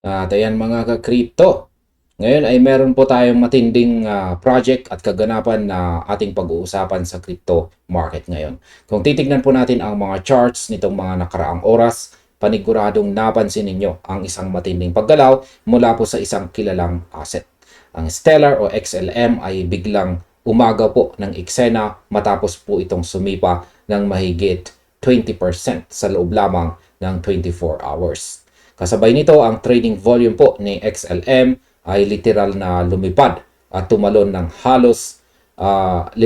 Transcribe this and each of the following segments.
At ayan mga ka-crypto, ngayon ay meron po tayong matinding project at kaganapan na ating pag-uusapan sa crypto market ngayon. Kung titignan po natin ang mga charts nitong mga nakaraang oras, paniguradong napansin ninyo ang isang matinding paggalaw mula po sa isang kilalang asset. Ang Stellar o XLM ay biglang umagaw po ng eksena matapos po itong sumipa ng mahigit 20% sa loob lamang ng 24 hours. Kasabay nito, ang trading volume po ni XLM ay literal na lumipad at tumalon ng halos 500%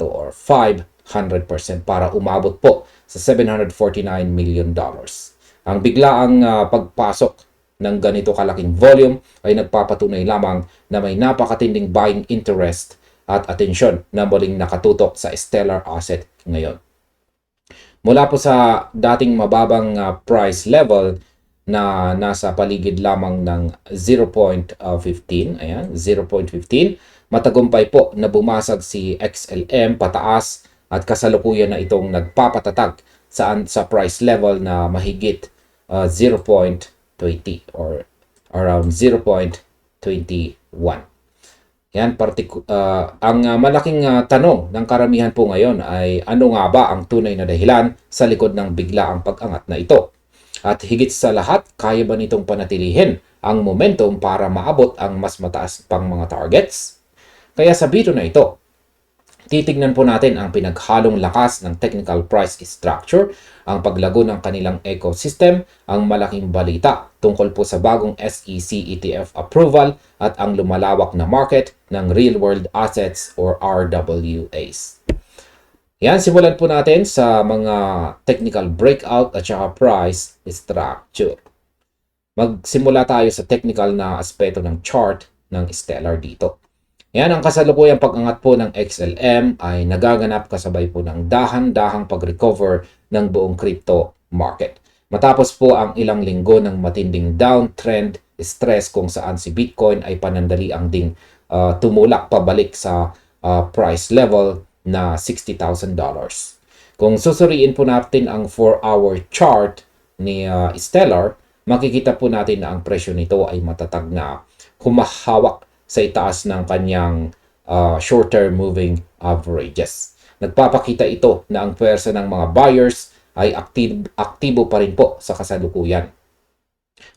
or 500% para umabot po sa $749 million. Ang biglaang pagpasok ng ganito kalaking volume ay nagpapatunay lamang na may napakatinding buying interest at atensyon na muling nakatutok sa stellar asset ngayon. Mula po sa dating mababang price level na nasa paligid lamang ng 0.15, ayan, 0.15, matagumpay po na bumasag si XLM pataas at kasalukuyan na itong nagpapatatag sa price level na mahigit 0.20 or around 0.21. Yan, ang malaking tanong ng karamihan po ngayon ay ano nga ba ang tunay na dahilan sa likod ng biglaang pag-angat na ito? At higit sa lahat, kaya ba nitong panatilihin ang momentum para maabot ang mas mataas pang mga targets? Kaya sa video na ito, titignan po natin ang pinaghalong lakas ng technical price structure, ang paglago ng kanilang ecosystem, ang malaking balita tungkol po sa bagong SEC ETF approval at ang lumalawak na market ng real-world assets or RWAs. Yan, simulan po natin sa mga technical breakout at saka price structure. Magsimula tayo sa technical na aspeto ng chart ng Stellar dito. Yan, ang kasalukuyang pag-angat po ng XLM ay nagaganap kasabay po ng dahan-dahang pag-recover ng buong crypto market. Matapos po ang ilang linggo ng matinding downtrend stress kung saan si Bitcoin ay panandaliang ding tumulak pabalik sa price level na $60,000. Kung susuriin po natin ang 4-hour chart ni Stellar, makikita po natin na ang presyo nito ay matatag na humahawak sa itaas ng kanyang short-term moving averages. Nagpapakita ito na ang pwersa ng mga buyers ay aktibo pa rin po sa kasalukuyan.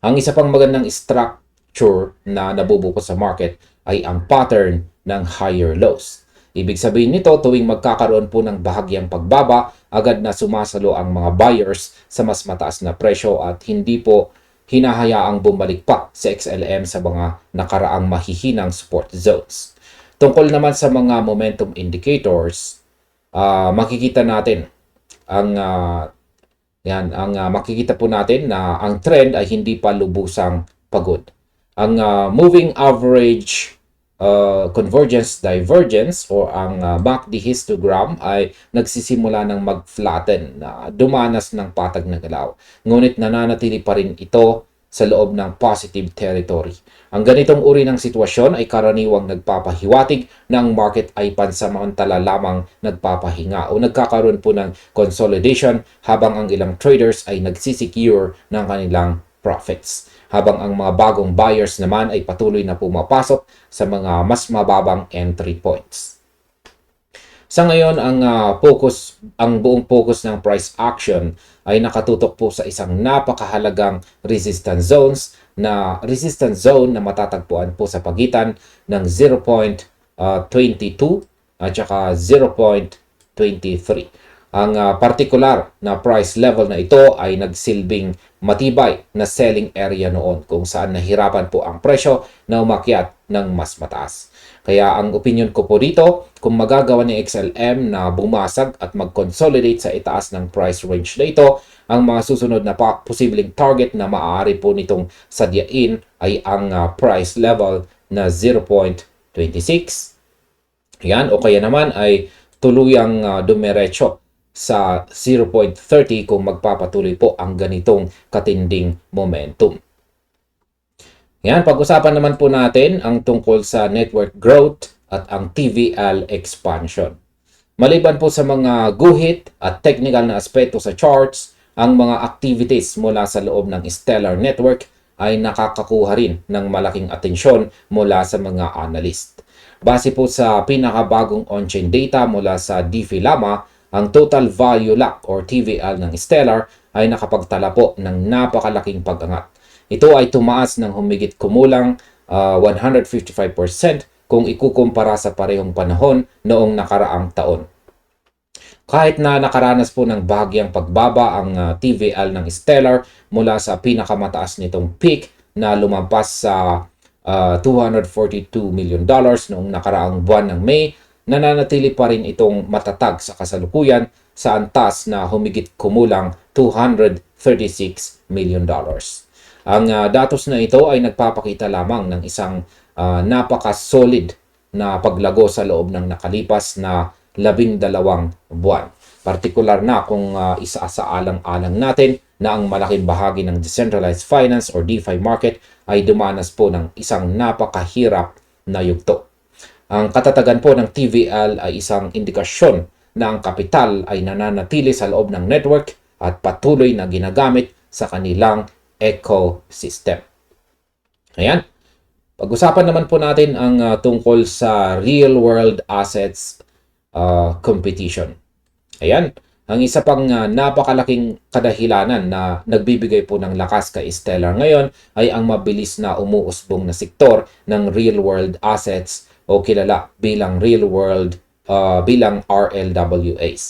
Ang isa pang magandang structure na nabubuko sa market ay ang pattern ng higher lows. Ibig sabihin nito, tuwing magkakaroon po ng bahagyang pagbaba, agad na sumasalo ang mga buyers sa mas mataas na presyo at hindi po hinahayaang bumalik pa sa XLM sa mga nakaraang mahihinang support zones. Tungkol naman sa mga momentum indicators, makikita natin ang makikita po natin na ang trend ay hindi pa lubusang pagod. Ang moving average convergence divergence o ang MACD histogram ay nagsisimula ng mag-flatten na dumanas ng patag na galaw. Ngunit nananatili pa rin ito sa loob ng positive territory. Ang ganitong uri ng sitwasyon ay karaniwang nagpapahiwatig na ang market ay pansamantala lamang nagpapahinga o nagkakaroon po ng consolidation habang ang ilang traders ay nagsisecure ng kanilang profits, habang ang mga bagong buyers naman ay patuloy na pumapasok sa mga mas mababang entry points. Sa ngayon, ang buong focus ng price action ay nakatutok po sa isang napakahalagang resistance zone na matatagpuan po sa pagitan ng 0.22 at saka 0.23. Ang particular na price level na ito ay nagsilbing matibay na selling area noon kung saan nahirapan po ang presyo na umakyat ng mas mataas. Kaya ang opinion ko po dito, kung magagawa ni XLM na bumasag at mag-consolidate sa itaas ng price range na ito, ang mga susunod na posibleng target na maaari po nitong sadyain ay ang price level na 0.26. Yan, o kaya naman ay tuluyang dumiretso sa 0.30 kung magpapatuloy po ang ganitong katinding momentum. Yan, pag-usapan naman po natin ang tungkol sa network growth at ang TVL expansion. Maliban po sa mga guhit at technical na aspeto sa charts, ang mga activities mula sa loob ng Stellar Network ay nakakakuha rin ng malaking atensyon mula sa mga analyst. Base po sa pinakabagong on-chain data mula sa DeFi Llama, ang total value lock or TVL ng Stellar ay nakapagtala po ng napakalaking pag-angat. Ito ay tumaas ng humigit kumulang 155% kung ikukumpara sa parehong panahon noong nakaraang taon. Kahit na nakaranas po ng bahagyang pagbaba ang TVL ng Stellar mula sa pinakamataas nitong peak na lumampas sa $242 million noong nakaraang buwan ng May, nananatili pa rin itong matatag sa kasalukuyan sa antas na humigit kumulang $236 million. Ang datos na ito ay nagpapakita lamang ng isang napaka-solid na paglago sa loob ng nakalipas na 12 buwan. Partikular na kung isasaalang-alang natin na ang malaking bahagi ng decentralized finance or DeFi market ay dumanas po ng isang napakahirap na yugto. Ang katatagan po ng TVL ay isang indikasyon na ang kapital ay nananatili sa loob ng network at patuloy na ginagamit sa kanilang ecosystem. Ayan. Pag-usapan naman po natin ang tungkol sa real-world assets competition. Ayan. Ang isa pang napakalaking kadahilanan na nagbibigay po ng lakas kay Stellar ngayon ay ang mabilis na umuusbong na sektor ng real-world assets o kilala bilang bilang RLWAs.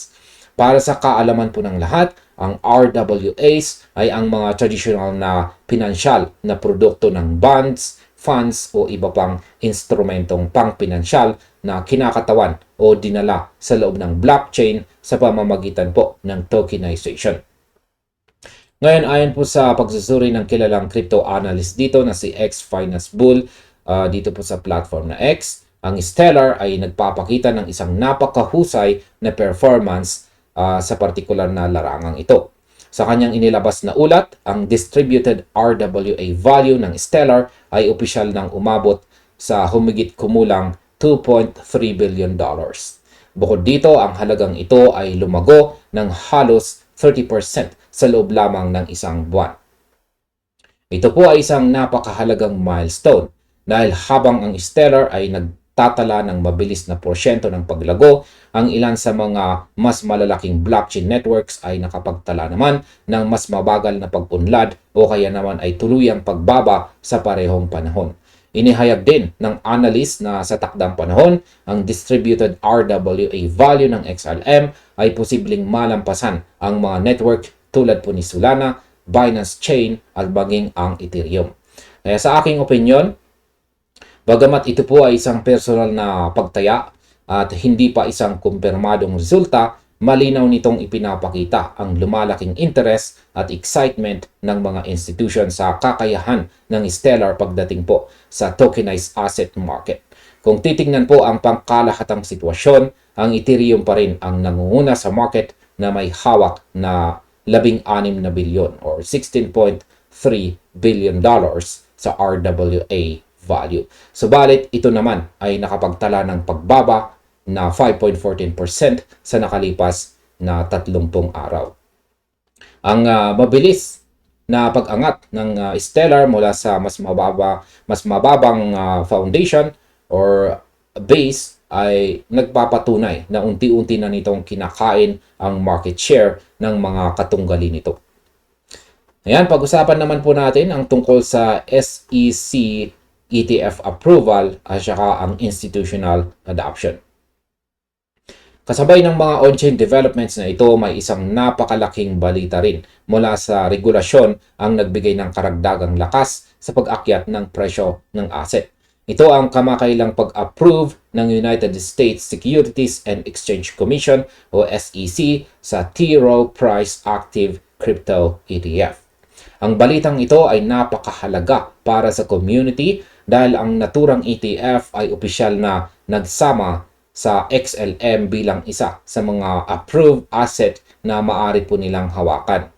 Para sa kaalaman po ng lahat, ang RWAs ay ang mga traditional na pinansyal na produkto ng bonds, funds o iba pang instrumentong pang-pinansyal na kinakatawan o dinala sa loob ng blockchain sa pamamagitan po ng tokenization. Ngayon, ayon po sa pagsusuri ng kilalang crypto analyst dito na si X Finance Bull dito po sa platform na X, ang Stellar ay nagpapakita ng isang napakahusay na performance sa partikular na larangang ito. Sa kanyang inilabas na ulat, ang distributed RWA value ng Stellar ay opisyal nang umabot sa humigit kumulang $2.3 billion. Bukod dito, ang halagang ito ay lumago ng halos 30% sa loob lamang ng isang buwan. Ito po ay isang napakahalagang milestone dahil habang ang Stellar ay nagtatala ng mabilis na porsyento ng paglago, ang ilan sa mga mas malalaking blockchain networks ay nakapagtala naman ng mas mabagal na pag-unlad o kaya naman ay tuluyang pagbaba sa parehong panahon. Inihayag din ng analyst na sa takdang panahon, ang distributed RWA value ng XLM ay posibleng malampasan ang mga network tulad po ni Solana, Binance Chain at maging ang Ethereum. Kaya sa aking opinion, bagamat ito po ay isang personal na pagtaya at hindi pa isang kumpirmadong resulta, malinaw nitong ipinapakita ang lumalaking interest at excitement ng mga institusyon sa kakayahan ng Stellar pagdating po sa tokenized asset market. Kung titingnan po ang pangkalahatang sitwasyon, ang Ethereum pa rin ang nangunguna sa market na may hawak na 16 na bilyon or $16.3 billion sa RWA value. Subalit ito naman ay nakapagtala ng pagbaba na 5.14% sa nakalipas na 30 araw. Ang mabilis na pag-angat ng Stellar mula sa mas mababang foundation or base ay nagpapatunay na unti-unti na nitong kinakain ang market share ng mga katunggali nito. Ayan, pag-usapan naman po natin ang tungkol sa SEC ETF approval at saka ang institutional adoption. Kasabay ng mga on-chain developments na ito, may isang napakalaking balita rin mula sa regulasyon ang nagbigay ng karagdagang lakas sa pag-akyat ng presyo ng asset. Ito ang kamakailang pag-approve ng United States Securities and Exchange Commission o SEC sa T. Rowe Price Active Crypto ETF. Ang balitang ito ay napakahalaga para sa community dahil ang naturang ETF ay opisyal na nagsama sa XLM bilang isa sa mga approved asset na maaari po nilang hawakan.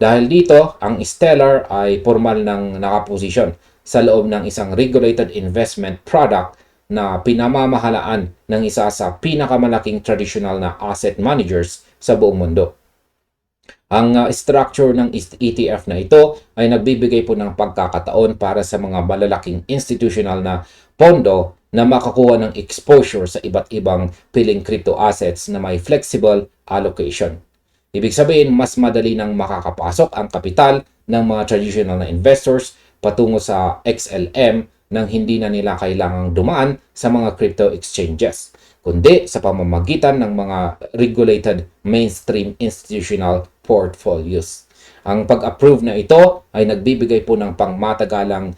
Dahil dito, ang Stellar ay formal ng nakaposisyon sa loob ng isang regulated investment product na pinamamahalaan ng isa sa pinakamalaking traditional na asset managers sa buong mundo. Ang structure ng ETF na ito ay nagbibigay po ng pagkakataon para sa mga malalaking institutional na pondo na makakuha ng exposure sa iba't ibang piling crypto assets na may flexible allocation. Ibig sabihin, mas madali nang makakapasok ang kapital ng mga traditional na investors patungo sa XLM nang hindi na nila kailangang dumaan sa mga crypto exchanges, kundi sa pamamagitan ng mga regulated mainstream institutional portfolios. Ang pag-approve na ito ay nagbibigay po ng pangmatagalang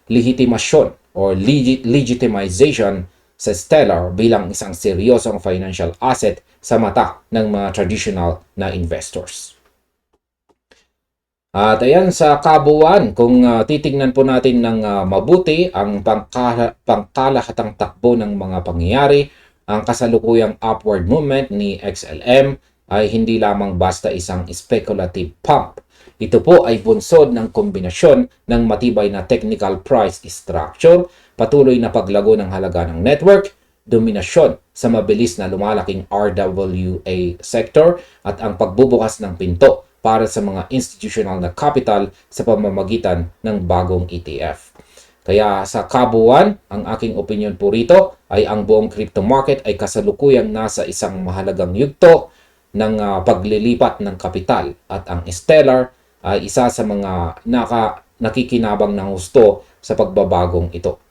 legitimasyon or legitimization sa Stellar bilang isang seryosong financial asset sa mata ng mga traditional na investors. At ayan, sa kabuuan, kung titingnan po natin ng mabuti ang pangkalahatang takbo ng mga pangyayari, ang kasalukuyang upward movement ni XLM ay hindi lamang basta isang speculative pump. Ito po ay bunsod ng kombinasyon ng matibay na technical price structure, patuloy na paglago ng halaga ng network, dominasyon sa mabilis na lumalaking RWA sector, at ang pagbubukas ng pinto para sa mga institutional na capital sa pamamagitan ng bagong ETF. Kaya sa kabuuan, ang aking opinion po rito ay ang buong crypto market ay kasalukuyang nasa isang mahalagang yugto ng paglilipat ng kapital, at ang Stellar ay isa sa mga nakikinabang ng husto sa pagbabagong ito.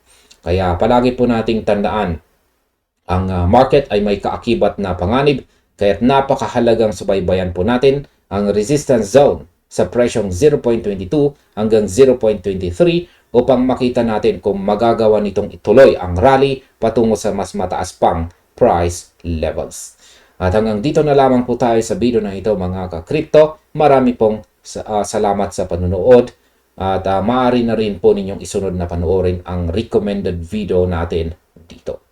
Kaya palagi po nating tandaan, ang market ay may kaakibat na panganib, kaya't napakahalagang subaybayan po natin ang resistance zone sa presyong 0.22 hanggang 0.23 upang makita natin kung magagawa nitong ituloy ang rally patungo sa mas mataas pang price levels. At hanggang dito na lamang po tayo sa video na ito, mga ka-crypto. Marami pong salamat sa panunood, at maaari na rin po ninyong isunod na panoorin ang recommended video natin dito.